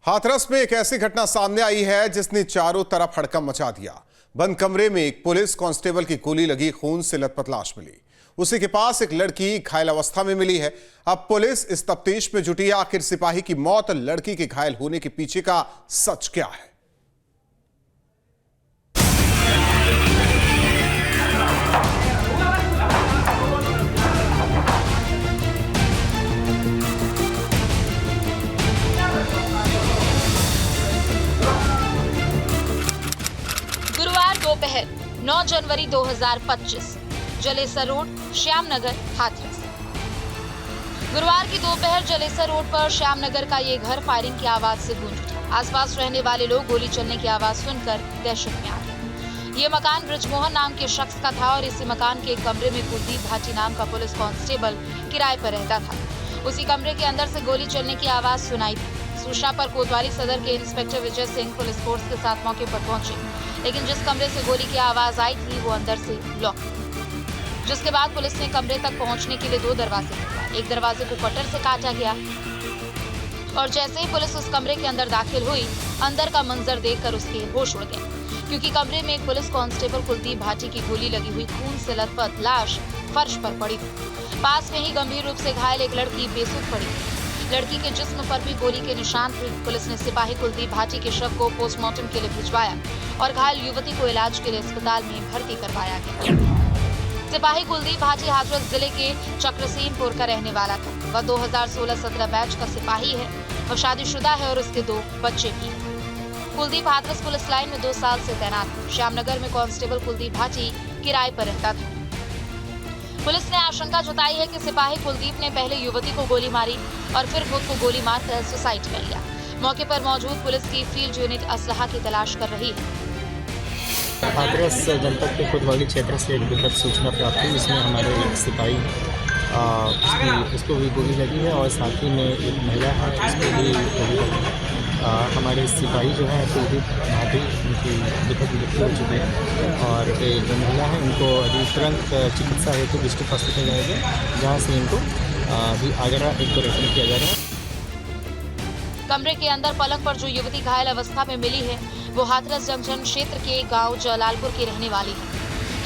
हाथरस में एक ऐसी घटना सामने आई है जिसने चारों तरफ हड़कंप मचा दिया। बंद कमरे में एक पुलिस कांस्टेबल की गोली लगी खून से लथपथ लाश मिली। उसी के पास एक लड़की घायल अवस्था में मिली है। अब पुलिस इस तफ्तीश में जुटी है, आखिर सिपाही की मौत लड़की के घायल होने के पीछे का सच क्या है। गुरुवार दोपहर 9 जनवरी 2025 जलेसर रोड, श्यामनगर, हाथरस। गुरुवार की दोपहर जलेसर रोड पर श्यामनगर का ये घर फायरिंग की आवाज से गूंज उठा। आसपास रहने वाले लोग गोली चलने की आवाज सुनकर दहशत में आ गए। ये मकान ब्रजमोहन नाम के शख्स का था और इसी मकान के एक कमरे में कुलदीप भाटी नाम का पुलिस कांस्टेबल किराए पर रहता था। उसी कमरे के अंदर से गोली चलने की आवाज सुनाई दी। सूचना पर कोतवाली सदर के inspector Vijay Singh police force के साथ मौके पर पहुंचे, लेकिन जिस कमरे से गोली की आवाज आई थी वो अंदर से लॉक थी। जिसके बाद पुलिस ने कमरे तक पहुंचने के लिए 2 दरवाजे खुलवाए। एक दरवाजे को कटर से काटा गया और जैसे ही पुलिस उस कमरे के अंदर दाखिल हुई, अंदर का मंजर देखकर उसके होश उड़ गए, क्योंकि कमरे में एक पुलिस कांस्टेबल कुलदीप भाटी की गोली लगी हुई खून से लथपथ लाश फर्श पर पड़ी थी। पास में ही गंभीर रूप से घायल एक लड़की बेसुध पड़ी थी। लड़की के जिस्म पर भी गोली के निशान थे। पुलिस ने सिपाही कुलदीप भाटी के शव को पोस्टमार्टम के लिए भिजवाया और घायल युवती को इलाज के लिए अस्पताल में भर्ती करवाया गया। सिपाही कुलदीप भाटी हाथरस जिले के चक्रसीनपुर का रहने वाला था। वह 2016-17 बैच का सिपाही है और शादीशुदा है और उसके 2 बच्चे भी हैं। कुलदीप हाथरस पुलिस लाइन में 2 साल से तैनात है। श्यामनगर में कांस्टेबल कुलदीप भाटी किराए पर रहता था। पुलिस ने आशंका जताई है कि सिपाही कुलदीप ने पहले युवती को गोली मारी और फिर खुद को गोली मारकर सुसाइड कर लिया। मौके पर मौजूद पुलिस की फील्ड यूनिट असलहा की तलाश कर रही है। हाथरस जनपद के कोतवाली क्षेत्र से एक दुखद सूचना प्राप्त हुई, जिसमें हमारे एक सिपाही उसको भी गोली लगी है और साथ ही में एक महिला है, उसको भी गोली लगी है। हमारे सिपाही जो है कुलदीप भाटी, उनकी दुखद मृत्यु हो चुकी है और जो महिला है उनको अभी तुरंत चिकित्सा हेतु डिस्ट्रिक्ट हॉस्पिटल लाया गया, जहाँ से इनको अभी आगरा एक रेफर किया जा रहा है। कमरे के अंदर पलंग पर जो युवती घायल अवस्था में मिली है वो हाथरस जंक्शन क्षेत्र के गांव जलालपुर की रहने वाली है।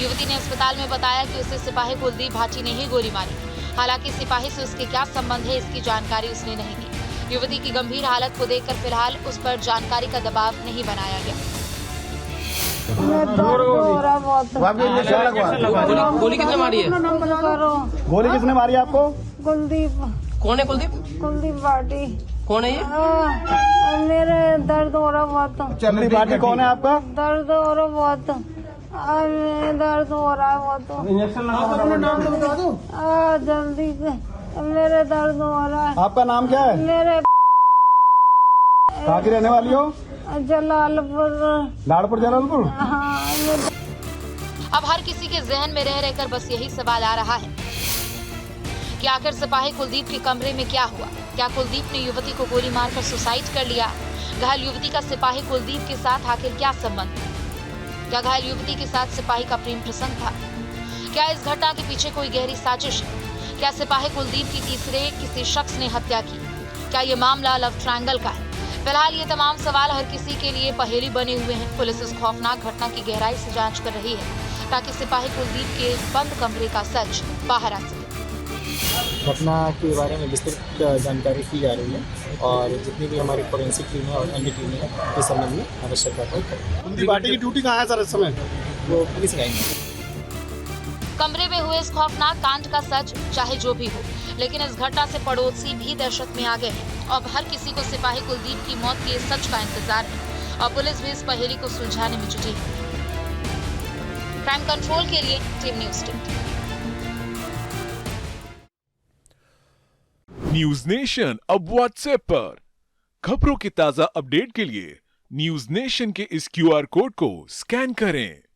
युवती ने अस्पताल में बताया कि उसे सिपाही कुलदीप भाटी ने ही गोली मारी। हालांकि सिपाही से उसके क्या संबंध है, इसकी जानकारी उसने नहीं दी। युवती की गंभीर हालत को देखकर फिलहाल उस पर जानकारी का दबाव नहीं बनाया गया। गोली किसने मारी है? गोली किसने मारी है आपको? कुलदीप। कौन है कुलदीप? कुलदीप भाटी। कौन है ये? मेरे दर्द हो रहा बहुत। कुलदीप भाटी कौन है आपका? दर्द हो रहा बहुत। दर्द हो रहा है बहुत। इंजेक्शन लगा दो। जल्दी से, मेरे दर्द हो रहा है। आपका नाम क्या है? मेरे कहाँ की रहने वाली हो? जलालपुर। लाड़पुर जलालपुर। हाँ। अब हर किसी के जहन में रह रहकर बस यही सवाल आ रहा है कि आखिर सिपाही कुलदीप के कमरे में क्या हुआ? क्या कुलदीप ने युवती को गोली मारकर सुसाइड कर लिया? घायल युवती का सिपाही कुलदीप के साथ आखिर क्या संबंध है? क्या घायल युवती के साथ सिपाही का प्रेम प्रसंग था? क्या इस घटना के पीछे कोई गहरी साजिश है? क्या सिपाही कुलदीप की तीसरे किसी शख्स ने हत्या की? क्या ये मामला लव ट्रायंगल का है? फिलहाल ये तमाम सवाल हर किसी के लिए पहेली बने हुए हैं। पुलिस इस खौफनाक घटना की गहराई से जांच कर रही है ताकि सिपाही कुलदीप के बंद कमरे का सच बाहर आ सके। घटना के बारे में विस्तृत जानकारी की जा रही है और जितनी भी हमारी फोरेंसिक टीम है और अन्य टीम है, इस संबंध में आवश्यक कार्रवाई करेंगे। कुलदीप भाटी की ड्यूटी कहाँ है सर इस समय? वो पुलिस लाइन में। कमरे में हुए इस खौफनाक कांड का सच चाहे जो भी हो, लेकिन इस घटना से पड़ोसी भी दहशत में आ गए हैं। अब हर किसी को सिपाही कुलदीप की मौत के सच का इंतजार है और पुलिस भी इस पहेली को सुलझाने में जुटी है। क्राइम कंट्रोल के लिए team news team. News nation अब व्हाट्सएप पर खबरों की ताजा अपडेट के लिए न्यूज नेशन के इस QR कोड को स्कैन करें।